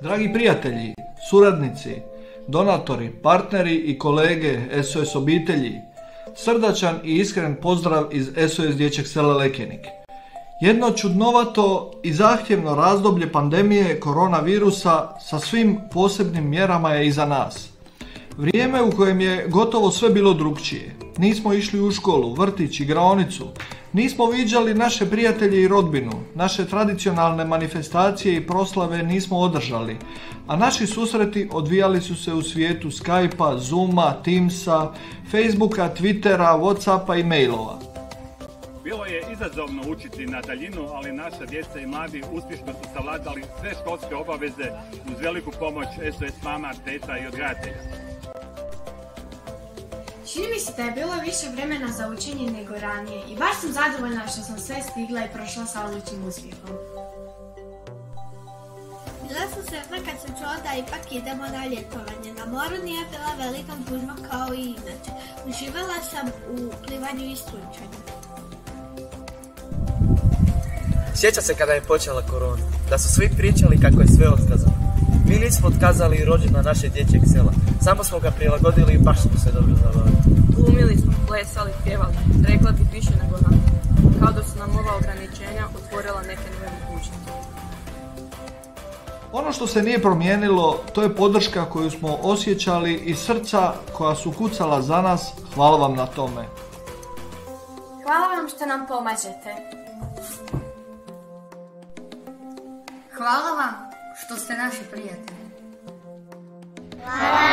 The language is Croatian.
Dragi prijatelji, suradnici, donatori, partneri i kolege SOS obitelji, srdačan i iskren pozdrav iz SOS dječjeg sela Lekenik. Jedno čudnovato i zahtjevno razdoblje pandemije koronavirusa sa svim posebnim mjerama je iza nas. Vrijeme u kojem je gotovo sve bilo drukčije. Nismo išli u školu, vrtić, igraonicu. Nismo viđali naše prijatelje i rodbinu. Naše tradicionalne manifestacije i proslave nismo održali. A naši susreti odvijali su se u svijetu Skype-a, Zooma, Teamsa, Facebooka, Twittera, Whatsappa i mailova. Bilo je izazovno učiti na daljinu, ali naša djeca i mladi uspješno su savladali sve školske obaveze uz veliku pomoć SOS mama, teta i odgajatelja. Čini mi se da je bilo više vremena za učenje nego ranije i baš sam zadovoljna što sam sve stigla i prošla sa odličnim uspjehom. Bila sam sretna kad sam čula da ipak idemo na ljetovanje. Na moru nije bila velika gužva kao i inače. Uživala sam u plivanju i sunčanju. Sjeća se kada je počela korona, da su svi pričali kako je sve otkazano. Mi nismo otkazali rođendan našeg dječjeg sela, samo smo ga prilagodili i baš smo se dobro zabavili. Glumili smo, plesali, pjevali, rekla bih više nego nam, kao da su nam ova ograničenja otvorila neke nove mogućnosti. Ono što se nije promijenilo, to je podrška koju smo osjećali i srca koja su kucala za nas. Hvala vam na tome. Hvala vam što nam pomažete. Hvala vam što ste naši prijatelji. Hvala